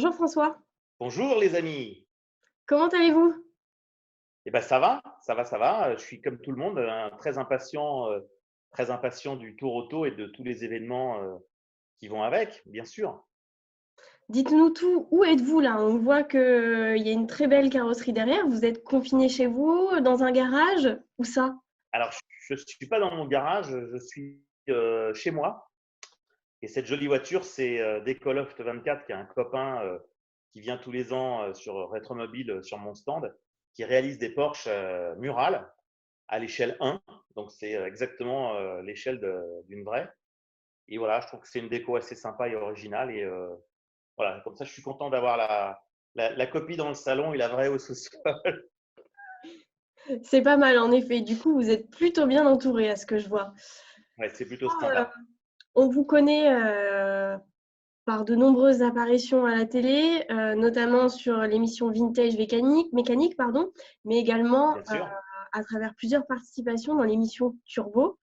Bonjour François, Bonjour les amis. comment allez-vous? Eh ben ça va, ça va, ça va. Je suis comme tout le monde, très impatient du Tour Auto et de tous les événements, qui vont avec, bien sûr. Dites-nous tout, où êtes-vous là? On voit qu'il y a une très belle carrosserie derrière. Vous êtes confiné chez vous, dans un garage? Où ça? Alors je suis pas dans mon garage, je suis, chez moi et cette jolie voiture, c'est, Decoloft 24 qui est un copain, qui vient tous les ans, sur Rétromobile, sur mon stand, qui réalise des Porsche, murales à l'échelle 1. Donc c'est, exactement, l'échelle d'une vraie. Et voilà, je trouve que c'est une déco assez sympa et originale. Et voilà, comme ça, je suis content d'avoir la copie dans le salon et la vraie au sous-sol. C'est pas mal en effet. Du coup, vous êtes plutôt bien entouré à ce que je vois. Ouais, c'est plutôt Euh, sympa. on vous connaît par de nombreuses apparitions à la télé, notamment sur l'émission Vintage Mécanique, pardon, mais également Bien sûr. à travers plusieurs participations dans l'émission Turbo.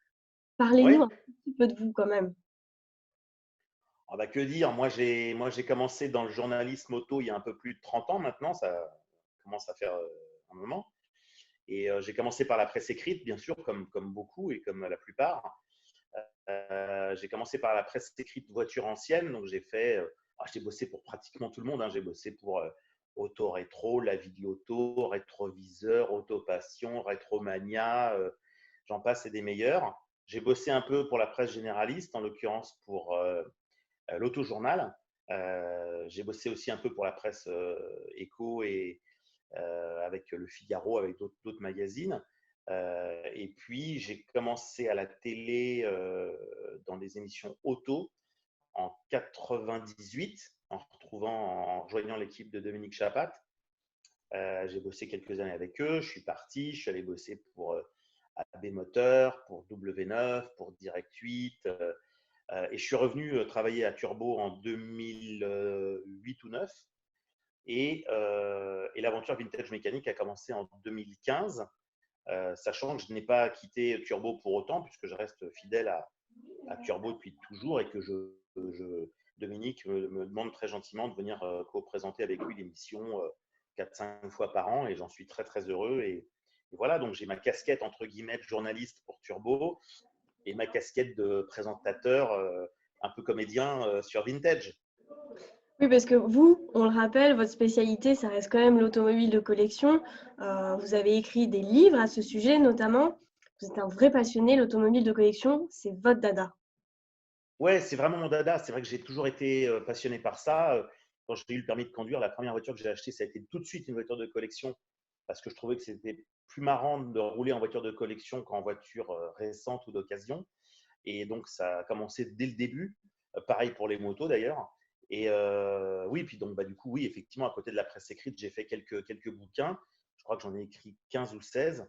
Parlez-nous Oui. un petit peu de vous quand même. Ah bah, que dire, moi j'ai commencé dans le journalisme auto il y a un peu plus de 30 ans maintenant, ça commence à faire un moment. Et j'ai commencé par la presse écrite, bien sûr, comme beaucoup et comme la plupart. J'ai commencé par la presse écrite voiture ancienne, donc j'ai bossé pour pratiquement tout le monde, hein. J'ai bossé pour Auto Rétro, La Vie de l'Auto, Rétroviseur, Auto Passion, Rétromania, j'en passe et des meilleurs. J'ai bossé un peu pour la presse généraliste, en l'occurrence pour l'Autojournal. J'ai bossé aussi un peu pour la presse éco et avec Le Figaro, avec d'autres magazines. Et puis, j'ai commencé à la télé dans des émissions auto en 98, en rejoignant l'équipe de Dominique Chapat. J'ai bossé quelques années avec eux. Je suis parti, je suis allé bosser pour AB Moteur, pour W9, pour Direct 8. Et je suis revenu travailler à Turbo en 2008 ou 9. Et l'aventure Vintage Mécanique a commencé en 2015, sachant que je n'ai pas quitté Turbo pour autant, puisque je reste fidèle à Turbo depuis toujours et que Dominique me demande très gentiment de venir co-présenter avec lui l'émission 4-5 fois par an, et j'en suis très très heureux. Et voilà, donc j'ai ma casquette entre guillemets de journaliste pour Turbo et ma casquette de présentateur, un peu comédien sur Vintage. Oui, parce que vous, on le rappelle, votre spécialité, ça reste quand même l'automobile de collection. Vous avez écrit des livres à ce sujet, notamment. Vous êtes un vrai passionné, l'automobile de collection, c'est votre dada. Ouais, c'est vraiment mon dada. C'est vrai que j'ai toujours été passionné par ça. Quand j'ai eu le permis de conduire, la première voiture que j'ai achetée, ça a été tout de suite une voiture de collection parce que je trouvais que c'était plus marrant de rouler en voiture de collection qu'en voiture récente ou d'occasion. Et donc, ça a commencé dès le début. Pareil pour les motos d'ailleurs. Et oui, puis donc, bah, du coup, oui, effectivement, à côté de la presse écrite, j'ai fait quelques bouquins. Je crois que j'en ai écrit 15 ou 16,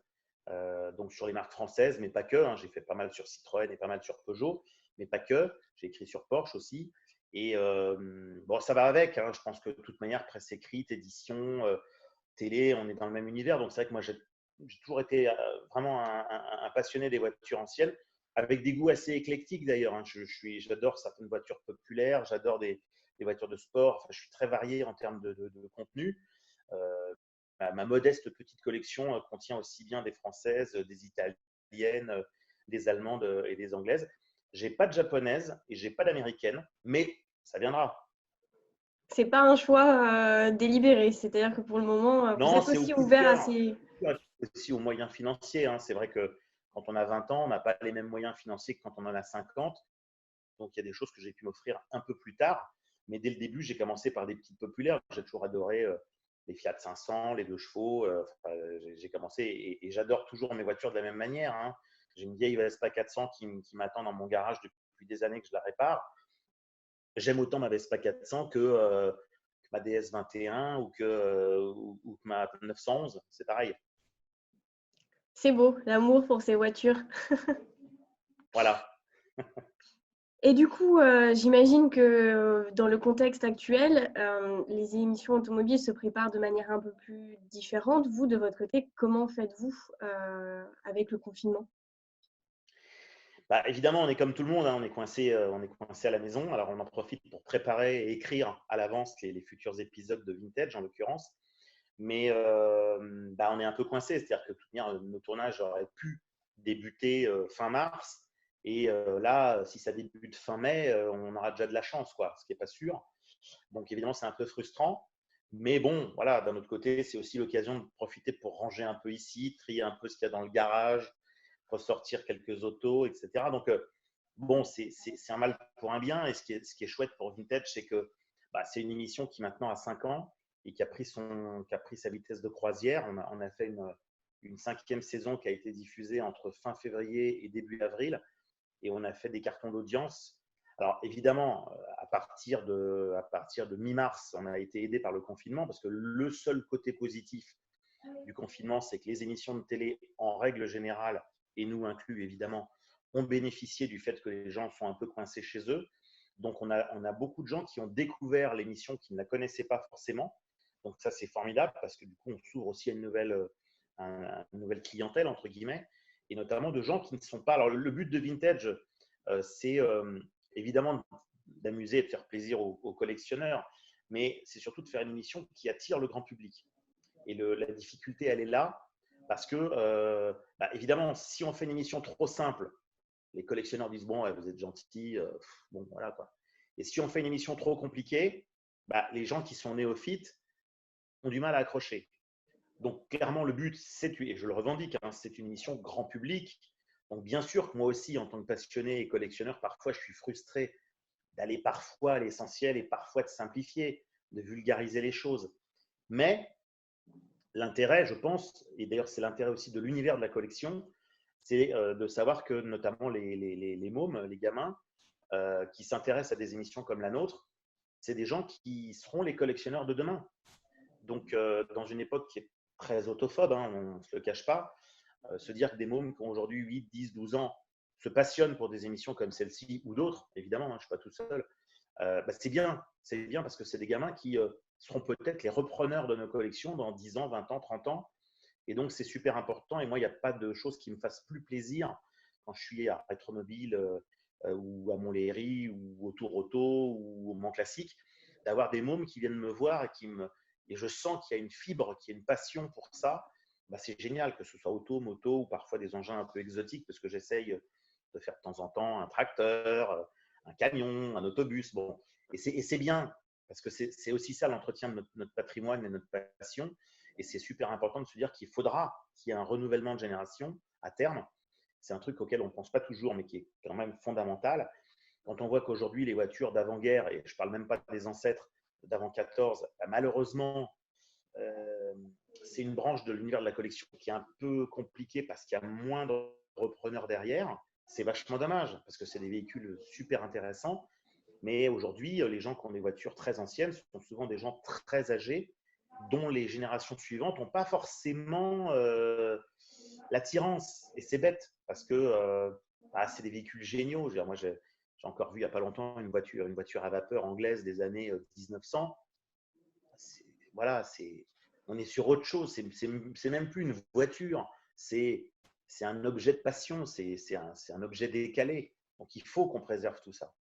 donc sur les marques françaises, mais pas que, hein. J'ai fait pas mal sur Citroën et pas mal sur Peugeot, mais pas que. J'ai écrit sur Porsche aussi. Et bon, ça va avec, hein. Je pense que de toute manière, presse écrite, édition, télé, on est dans le même univers. Donc, c'est vrai que moi, j'ai toujours été vraiment un passionné des voitures anciennes, avec des goûts assez éclectiques d'ailleurs, hein. J'adore certaines voitures populaires, j'adore des voitures de sport. Enfin, je suis très varié en termes de contenu. Euh, ma modeste petite collection contient aussi bien des françaises, des italiennes, des allemandes et des anglaises. J'ai pas de japonaise et j'ai pas d'américaine, mais ça viendra. C'est pas un choix délibéré, c'est-à-dire que pour le moment, vous Non, êtes c'est au aussi coup de ouvert à cœur. ces… Aussi aux moyens financiers, hein. C'est vrai que quand on a 20 ans, on n'a pas les mêmes moyens financiers que quand on en a 50. Donc, il y a des choses que j'ai pu m'offrir un peu plus tard. Mais dès le début, j'ai commencé par des petites populaires. J'ai toujours adoré les Fiat 500, les 2 chevaux. Enfin, j'ai commencé et j'adore toujours mes voitures de la même manière, hein. J'ai une vieille Vespa 400 qui m'attend dans mon garage depuis des années que je la répare. J'aime autant ma Vespa 400 que ma DS 21 ou que ma 911. C'est pareil. C'est beau, l'amour pour ces voitures. Voilà. Et du coup, j'imagine que dans le contexte actuel, les émissions automobiles se préparent de manière un peu plus différente. Vous, de votre côté, comment faites-vous avec le confinement? Bah, évidemment, on est comme tout le monde, hein, on est coincé à la maison. Alors, on en profite pour préparer et écrire à l'avance les futurs épisodes de Vintage, en l'occurrence. Mais bah, on est un peu coincé, c'est-à-dire que nos tournages auraient pu débuter fin mars. Et là, si ça débute fin mai, on aura déjà de la chance, quoi, ce qui n'est pas sûr. Donc, évidemment, c'est un peu frustrant. Mais bon, voilà, d'un autre côté, c'est aussi l'occasion de profiter pour ranger un peu ici, trier un peu ce qu'il y a dans le garage, ressortir quelques autos, etc. Donc, bon, c'est un mal pour un bien. Et ce qui est chouette pour Vintage, c'est que bah, c'est une émission qui maintenant a 5 ans et qui a pris sa vitesse de croisière. On a fait une cinquième saison qui a été diffusée entre fin février et début avril. Et on a fait des cartons d'audience. Alors évidemment, à partir de mi-mars, on a été aidé par le confinement parce que le seul côté positif du confinement, c'est que les émissions de télé, en règle générale, et nous inclus évidemment, ont bénéficié du fait que les gens sont un peu coincés chez eux. Donc on a beaucoup de gens qui ont découvert l'émission qui ne la connaissaient pas forcément. Donc ça, c'est formidable parce que du coup, on s'ouvre aussi à une nouvelle clientèle, entre guillemets, et notamment de gens qui ne sont pas… Alors le but de Vintage, c'est évidemment d'amuser et de faire plaisir aux collectionneurs, mais c'est surtout de faire une émission qui attire le grand public. Et la difficulté, elle est là, parce que, bah, évidemment, si on fait une émission trop simple, les collectionneurs disent, bon, ouais, vous êtes gentil, bon, voilà quoi. Et si on fait une émission trop compliquée, bah, les gens qui sont néophytes ont du mal à accrocher. Donc, clairement, le but, et je le revendique, hein, c'est une émission grand public. Donc, bien sûr que moi aussi, en tant que passionné et collectionneur, parfois, je suis frustré d'aller parfois à l'essentiel et parfois de simplifier, de vulgariser les choses. Mais l'intérêt, je pense, et d'ailleurs c'est l'intérêt aussi de l'univers de la collection, c'est de savoir que notamment les mômes, les gamins, qui s'intéressent à des émissions comme la nôtre, c'est des gens qui seront les collectionneurs de demain. Donc, dans une époque qui est très autophobe, hein, on ne se le cache pas, se dire que des mômes qui ont aujourd'hui 8, 10, 12 ans se passionnent pour des émissions comme celle-ci ou d'autres, évidemment, hein, je ne suis pas tout seul, bah, c'est bien parce que c'est des gamins qui seront peut-être les repreneurs de nos collections dans 10 ans, 20 ans, 30 ans. Et donc, c'est super important. Et moi, il n'y a pas de chose qui me fasse plus plaisir quand je suis à Rétromobile ou à Montlhéry ou au Tour Auto ou au Mans Classique, d'avoir des mômes qui viennent me voir et je sens qu'il y a une fibre, qu'il y a une passion pour ça. Bah, c'est génial, que ce soit auto, moto ou parfois des engins un peu exotiques, parce que j'essaye de faire de temps en temps un tracteur, un camion, un autobus. Bon. Et c'est bien, parce que c'est aussi ça l'entretien de notre patrimoine et notre passion. Et c'est super important de se dire qu'il faudra qu'il y ait un renouvellement de génération à terme. C'est un truc auquel on ne pense pas toujours, mais qui est quand même fondamental. Quand on voit qu'aujourd'hui, les voitures d'avant-guerre, et je ne parle même pas des ancêtres d'avant 14, bah, malheureusement, euh, c'est une branche de l'univers de la collection qui est un peu compliquée parce qu'il y a moins de repreneurs derrière. C'est vachement dommage parce que c'est des véhicules super intéressants. Mais aujourd'hui, les gens qui ont des voitures très anciennes sont souvent des gens très âgés dont les générations suivantes n'ont pas forcément l'attirance. Et c'est bête parce que bah, c'est des véhicules géniaux. Je veux dire, moi, j'ai encore vu il n'y a pas longtemps une voiture à vapeur anglaise des années 1900. Voilà, on est sur autre chose. C'est même plus une voiture. C'est un objet de passion. C'est un objet décalé. Donc, il faut qu'on préserve tout ça.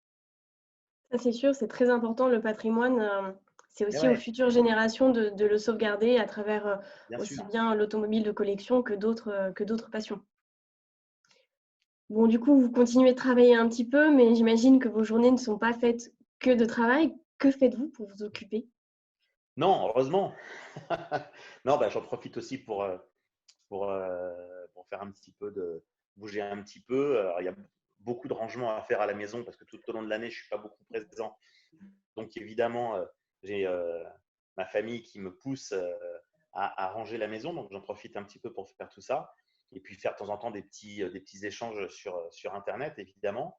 Ça, c'est sûr, c'est très important, le patrimoine. C'est Mais aussi aux ouais, futures générations de le sauvegarder à travers bien aussi sûr. bien l'automobile de collection que d'autres passions. Bon, du coup, vous continuez de travailler un petit peu, mais j'imagine que vos journées ne sont pas faites que de travail. Que faites-vous pour vous occuper? Non, heureusement. Non, bah, j'en profite aussi pour faire un petit peu bouger un petit peu. Alors, il y a beaucoup de rangements à faire à la maison parce que tout au long de l'année, je ne suis pas beaucoup présent. Donc, évidemment, j'ai ma famille qui me pousse à ranger la maison. Donc, j'en profite un petit peu pour faire tout ça. Et puis, faire de temps en temps des petits échanges sur Internet, évidemment.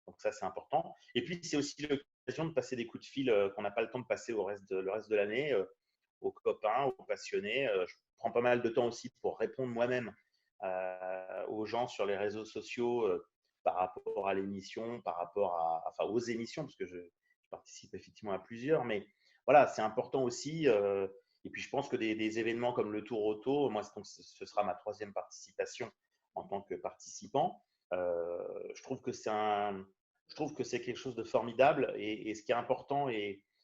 Donc, ça, c'est important. Et puis, c'est aussi l'occasion de passer des coups de fil qu'on n'a pas le temps de passer le reste de l'année aux copains, aux passionnés. Je prends pas mal de temps aussi pour répondre moi-même aux gens sur les réseaux sociaux par rapport à l'émission, enfin aux émissions, parce que je participe effectivement à plusieurs. Mais voilà, c'est important aussi. Et puis, je pense que des événements comme le Tour Auto, moi, donc, ce sera ma troisième participation en tant que participant. Je trouve que je trouve que c'est quelque chose de formidable. Et ce qui est important,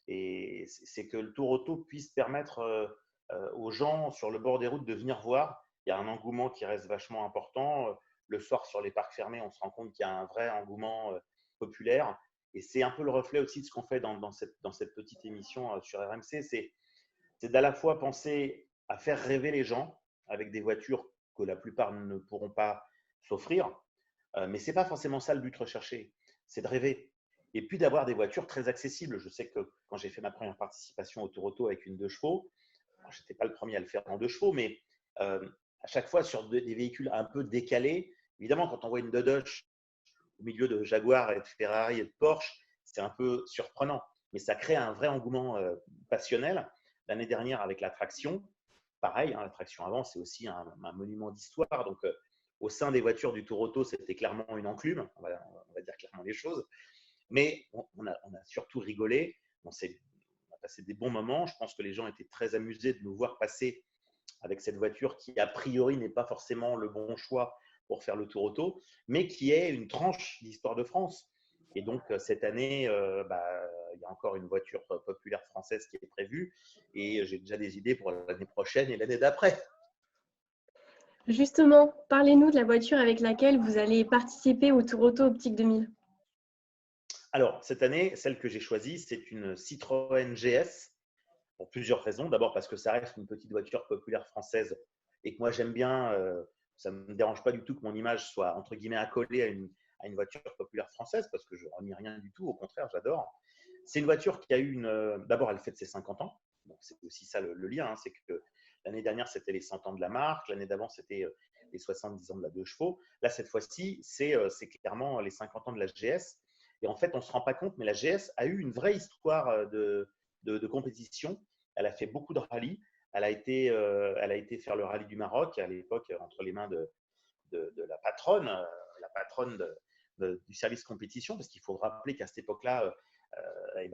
c'est que le tour auto puisse permettre aux gens sur le bord des routes de venir voir. Il y a un engouement qui reste vachement important. Le soir, sur les parcs fermés, on se rend compte qu'il y a un vrai engouement populaire. Et c'est un peu le reflet aussi de ce qu'on fait dans cette petite émission sur RMC. C'est d'à la fois penser à faire rêver les gens avec des voitures que la plupart ne pourront pas s'offrir. Mais ce n'est pas forcément ça le but recherché, c'est de rêver. Et puis d'avoir des voitures très accessibles. Je sais que quand j'ai fait ma première participation au Tour Auto avec une 2 chevaux, je n'étais pas le premier à le faire en 2 chevaux, mais à chaque fois sur des véhicules un peu décalés, évidemment, quand on voit une Dodoche au milieu de Jaguar et de Ferrari et de Porsche, c'est un peu surprenant. Mais ça crée un vrai engouement passionnel. L'année dernière, avec la traction, pareil, hein, la traction avant, c'est aussi un monument d'histoire. Donc, au sein des voitures du Tour Auto, c'était clairement une enclume, on va dire clairement les choses. Mais on a surtout rigolé, on a passé des bons moments. Je pense que les gens étaient très amusés de nous voir passer avec cette voiture qui, a priori, n'est pas forcément le bon choix pour faire le Tour Auto, mais qui est une tranche d'histoire de France. Et donc, cette année, il y a encore une voiture populaire française qui est prévue. Et j'ai déjà des idées pour l'année prochaine et l'année d'après. Justement, parlez-nous de la voiture avec laquelle vous allez participer au Tour Auto Optique 2000. Alors, cette année, celle que j'ai choisie, c'est une Citroën GS pour plusieurs raisons. D'abord parce que ça reste une petite voiture populaire française et que moi j'aime bien. Ça ne me dérange pas du tout que mon image soit entre guillemets accolée à une voiture populaire française parce que je n'en ai rien du tout. Au contraire, j'adore. C'est une voiture qui a eu D'abord, elle fête ses 50 ans. Donc, c'est aussi ça le lien. Hein, c'est que l'année dernière, c'était les 100 ans de la marque. L'année d'avant, c'était les 70 ans de la 2 chevaux. Là, cette fois-ci, c'est clairement les 50 ans de la GS. Et en fait, on ne se rend pas compte, mais la GS a eu une vraie histoire de compétition. Elle a fait beaucoup de rallyes. Elle a été faire le rallye du Maroc à l'époque entre les mains de la patronne du service compétition, parce qu'il faut rappeler qu'à cette époque-là,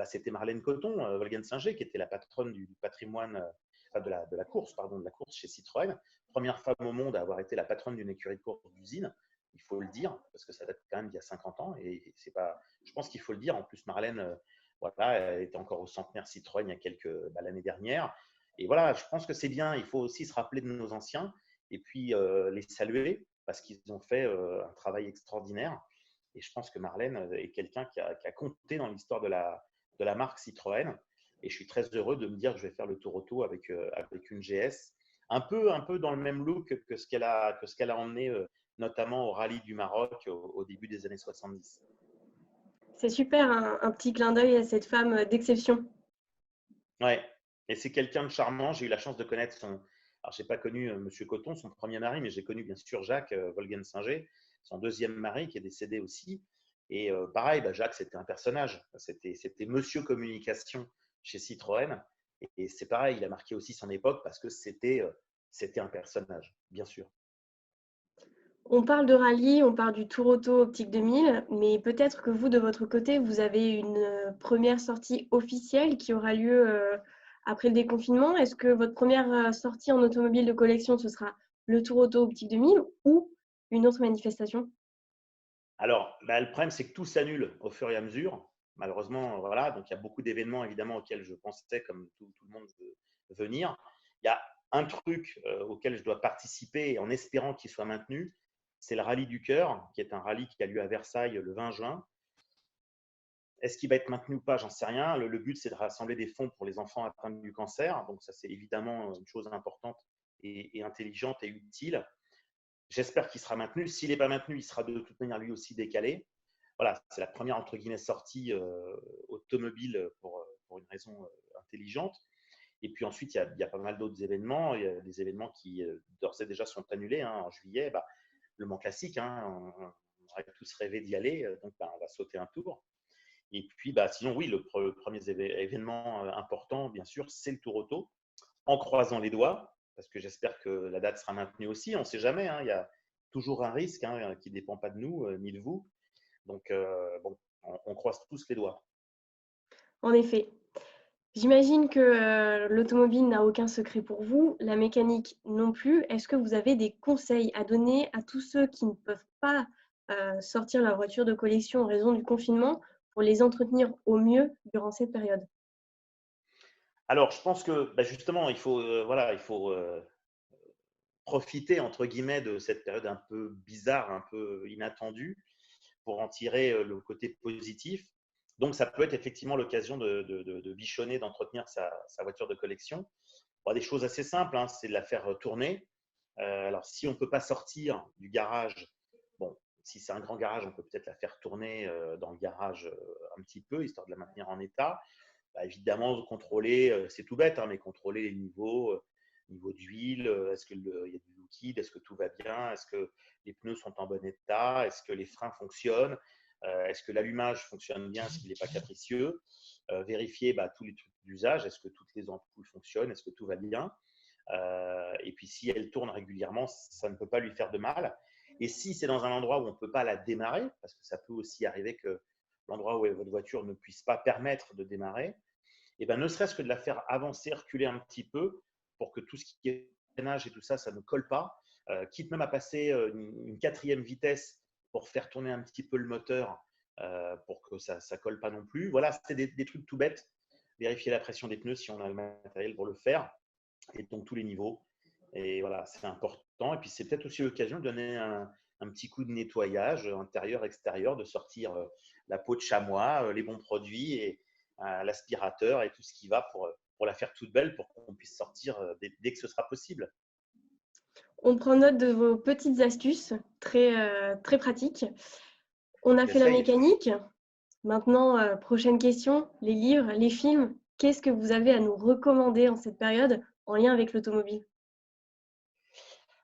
c'était Marlène Coton, Wolgen-Singer, qui était la patronne du patrimoine, de la course, pardon, de la course chez Citroën. Première femme au monde à avoir été la patronne d'une écurie de course d'usine, il faut le dire, parce que ça date quand même d'il y a 50 ans. Et c'est pas, je pense qu'il faut le dire. En plus, Marlène, voilà, elle était encore au centenaire Citroën il y a l'année dernière. Et voilà, je pense que c'est bien. Il faut aussi se rappeler de nos anciens et puis les saluer parce qu'ils ont fait un travail extraordinaire. Et je pense que Marlène est quelqu'un qui a compté dans l'histoire de la marque Citroën. Et je suis très heureux de me dire que je vais faire le Tour Auto avec une GS, un peu dans le même look que ce qu'elle a emmené notamment au rallye du Maroc au début des années 70. C'est super, un petit clin d'œil à cette femme d'exception. Ouais, et c'est quelqu'un de charmant. J'ai eu la chance de connaître alors j'ai pas connu Monsieur Coton, son premier mari, mais j'ai connu bien sûr Jacques Wolgen-Singer, son deuxième mari qui est décédé aussi. Et pareil, Jacques, c'était un personnage. C'était Monsieur Communication chez Citroën. Et c'est pareil, il a marqué aussi son époque parce que c'était un personnage, bien sûr. On parle de rallye, on parle du Tour Auto Optique 2000, mais peut-être que vous, de votre côté, vous avez une première sortie officielle qui aura lieu après le déconfinement. Est-ce que votre première sortie en automobile de collection, ce sera le Tour Auto Optique 2000 ou une autre manifestation? Alors, le problème, c'est que tout s'annule au fur et à mesure. Malheureusement, voilà. Donc, il y a beaucoup d'événements, évidemment, auxquels je pensais, comme tout le monde veut venir. Il y a un truc auquel je dois participer en espérant qu'il soit maintenu. C'est le Rallye du Cœur, qui est un rallye qui a lieu à Versailles le 20 juin. Est-ce qu'il va être maintenu ou pas? J'en sais rien. Le but, c'est de rassembler des fonds pour les enfants atteints du cancer. Donc, ça, c'est évidemment une chose importante et intelligente et utile. J'espère qu'il sera maintenu. S'il n'est pas maintenu, il sera de toute manière lui aussi décalé. Voilà, c'est la première entre guillemets sortie automobile pour une raison intelligente. Et puis ensuite, il y a pas mal d'autres événements. Il y a des événements qui d'ores et déjà sont annulés. Hein. En juillet, le Mans Classique, hein, on aurait tous rêvé d'y aller, donc on va sauter un tour. Et puis sinon, oui, le premier événement important, bien sûr, c'est le Tour Auto, en croisant les doigts, parce que j'espère que la date sera maintenue aussi. On ne sait jamais, hein, il y a toujours un risque qui ne dépend pas de nous ni de vous. Donc, bon, on croise tous les doigts. En effet. J'imagine que l'automobile n'a aucun secret pour vous, la mécanique non plus. Est-ce que vous avez des conseils à donner à tous ceux qui ne peuvent pas sortir leur voiture de collection en raison du confinement pour les entretenir au mieux durant cette période? Alors, je pense que justement, il faut profiter, entre guillemets, de cette période un peu bizarre, un peu inattendue, pour en tirer le côté positif. Donc, ça peut être effectivement l'occasion de bichonner, d'entretenir sa voiture de collection. Bon, des choses assez simples, hein, c'est de la faire tourner. Alors, si on ne peut pas sortir du garage, bon, si c'est un grand garage, on peut peut-être la faire tourner dans le garage un petit peu, histoire de la maintenir en état. Évidemment, contrôler, c'est tout bête, hein, mais contrôler les niveaux, niveau d'huile, est-ce qu'il y a du liquide, est-ce que tout va bien, est-ce que les pneus sont en bon état, est-ce que les freins fonctionnent, est-ce que l'allumage fonctionne bien, est-ce qu'il n'est pas capricieux, vérifier tous les trucs d'usage, est-ce que toutes les ampoules fonctionnent, est-ce que tout va bien. Et puis si elle tourne régulièrement, ça ne peut pas lui faire de mal. Et si c'est dans un endroit où on ne peut pas la démarrer, parce que ça peut aussi arriver que l'endroit où votre voiture ne puisse pas permettre de démarrer, et ne serait-ce que de la faire avancer, reculer un petit peu pour que tout ce qui est freinage et tout ça, ça ne colle pas. Quitte même à passer une quatrième vitesse pour faire tourner un petit peu le moteur pour que ça ne colle pas non plus. Voilà, c'est des trucs tout bêtes. Vérifier la pression des pneus si on a le matériel pour le faire. Et donc tous les niveaux. Et voilà, c'est important. Et puis c'est peut-être aussi l'occasion de donner un petit coup de nettoyage intérieur, extérieur, de sortir la peau de chamois, les bons produits et l'aspirateur et tout ce qui va pour la faire toute belle, pour qu'on puisse sortir dès que ce sera possible. On prend note de vos petites astuces très pratiques. On a fait la J'essaye. mécanique. Maintenant, prochaine question, les livres, les films. Qu'est-ce que vous avez à nous recommander en cette période en lien avec l'automobile?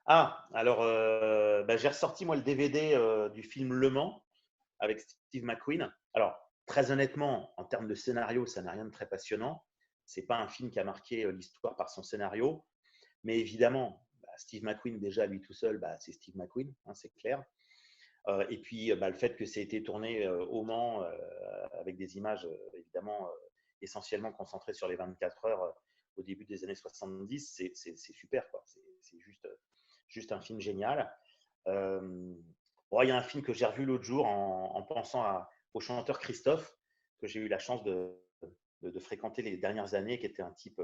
Alors, j'ai ressorti moi le DVD du film Le Mans avec Steve McQueen. Alors, très honnêtement, en termes de scénario, ça n'a rien de très passionnant. C'est pas un film qui a marqué l'histoire par son scénario. Mais évidemment, Steve McQueen, déjà, lui tout seul, c'est Steve McQueen, hein, c'est clair. Et puis, le fait que ça ait été tourné au Mans avec des images, évidemment, essentiellement concentrées sur les 24 heures au début des années 70, c'est super, quoi. C'est juste un film génial. Il y a un film que j'ai revu l'autre jour en pensant au chanteur Christophe, que j'ai eu la chance de fréquenter les dernières années, qui était un type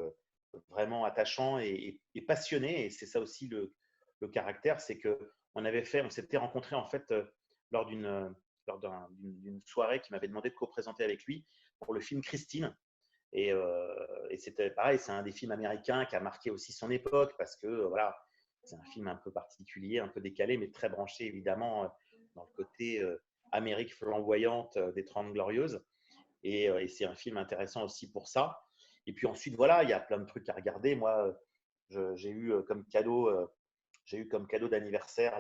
vraiment attachant et passionné. Et c'est ça aussi le caractère, c'est on s'était rencontrés en fait lors d'une soirée qui m'avait demandé de co-présenter avec lui pour le film Christine. Et c'était pareil, c'est un des films américains qui a marqué aussi son époque parce que voilà, c'est un film un peu particulier, un peu décalé, mais très branché évidemment dans le côté Amérique flamboyante des 30 Glorieuses. Et c'est un film intéressant aussi pour ça. Et puis ensuite, voilà, il y a plein de trucs à regarder. Moi, j'ai eu comme cadeau d'anniversaire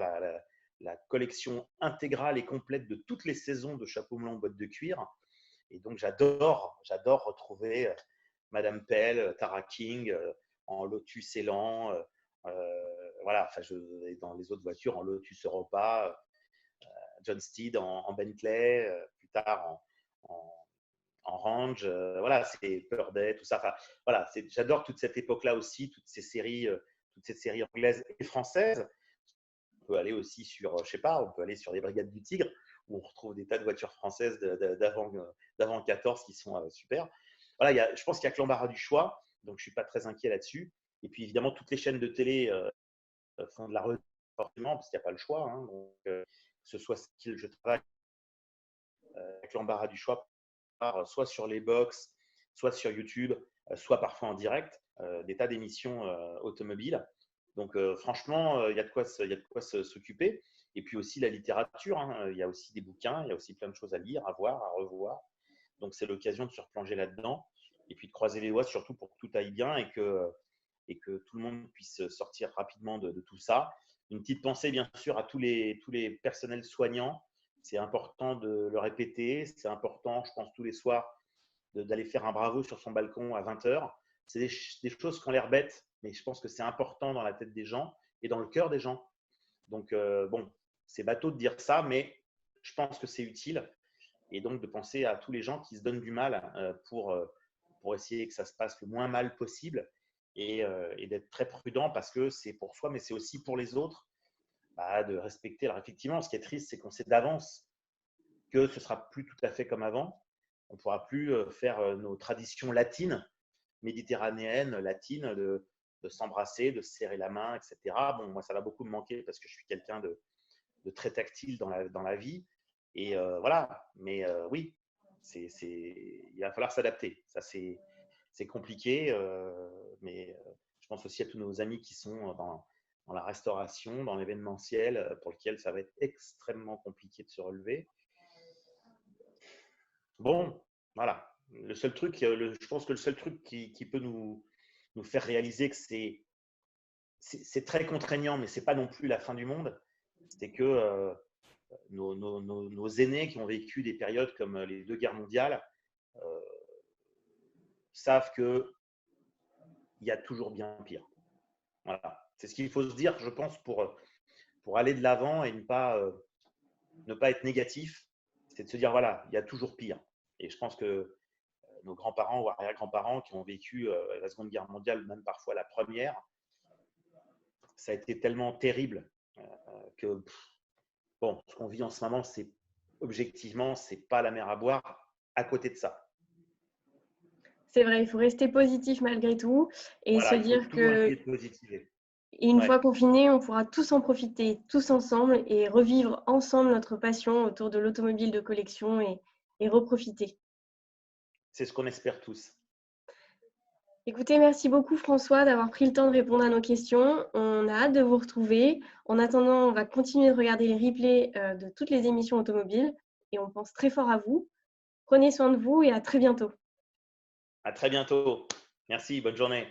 la collection intégrale et complète de toutes les saisons de Chapeau melon boîte de cuir. Et donc, j'adore retrouver Madame Pell, Tara King en Lotus Elan. Voilà, dans les autres voitures, en Lotus Europa, John Steed en Bentley, plus tard en Range. Voilà, c'est Purday, tout ça. Enfin, voilà, j'adore toute cette époque-là aussi, toutes ces séries anglaises et françaises. On peut aller aussi sur, je sais pas, on peut aller sur les Brigades du Tigre, où on retrouve des tas de voitures françaises d'avant 14 qui sont super. Voilà, je pense qu'il y a que l'embarras du choix, donc je suis pas très inquiet là-dessus. Et puis évidemment, toutes les chaînes de télé font de la rediffusion, forcément, parce qu'il n'y a pas le choix. Hein, donc, que ce soit ce que je travaille avec l'embarras du choix, soit sur les box, soit sur YouTube, soit parfois en direct, des tas d'émissions automobiles. Donc franchement, il y a de quoi s'occuper. Et puis aussi la littérature, hein. Il y a aussi des bouquins, il y a aussi plein de choses à lire, à voir, à revoir. Donc c'est l'occasion de se replonger là-dedans et puis de croiser les doigts surtout pour que tout aille bien et que tout le monde puisse sortir rapidement de tout ça. Une petite pensée bien sûr à tous les personnels soignants. C'est important de le répéter, c'est important, je pense, tous les soirs d'aller faire un bravo sur son balcon à 20h. C'est des choses qui ont l'air bêtes, mais je pense que c'est important dans la tête des gens et dans le cœur des gens. Donc, bon, c'est bateau de dire ça, mais je pense que c'est utile. Et donc, de penser à tous les gens qui se donnent du mal pour essayer que ça se passe le moins mal possible et d'être très prudent parce que c'est pour soi, mais c'est aussi pour les autres. de respecter. Alors effectivement, ce qui est triste, c'est qu'on sait d'avance que ce sera plus tout à fait comme avant. On ne pourra plus faire nos traditions latines, méditerranéennes, latines, de s'embrasser, de se serrer la main, etc. Bon, moi, ça va beaucoup me manquer parce que je suis quelqu'un de très tactile dans la vie. Et voilà, mais oui, il va falloir s'adapter. Ça, c'est compliqué, mais je pense aussi à tous nos amis qui sont dans la restauration, dans l'événementiel, pour lequel ça va être extrêmement compliqué de se relever. Bon, voilà. Le seul truc, je pense que le seul truc qui peut nous faire réaliser que c'est très contraignant, mais ce n'est pas non plus la fin du monde, c'est que nos aînés qui ont vécu des périodes comme les 2 guerres mondiales savent qu'il y a toujours bien pire. Voilà. C'est ce qu'il faut se dire, je pense, pour aller de l'avant et ne pas être négatif. C'est de se dire, voilà, il y a toujours pire. Et je pense que nos grands-parents ou arrière-grands-parents qui ont vécu la Seconde Guerre mondiale, même parfois la Première, ça a été tellement terrible que bon, ce qu'on vit en ce moment, c'est objectivement, c'est pas la mer à boire à côté de ça. C'est vrai, il faut rester positif malgré tout et se Voilà, il faut dire toujours que essayer de positiver. une Ouais, fois confinés, on pourra tous en profiter, tous ensemble et revivre ensemble notre passion autour de l'automobile de collection et reprofiter. c'est ce qu'on espère tous. Écoutez, merci beaucoup François d'avoir pris le temps de répondre à nos questions. On a hâte de vous retrouver. En attendant, on va continuer de regarder les replays de toutes les émissions automobiles et on pense très fort à vous. Prenez soin de vous et à très bientôt. À très bientôt. Merci, bonne journée.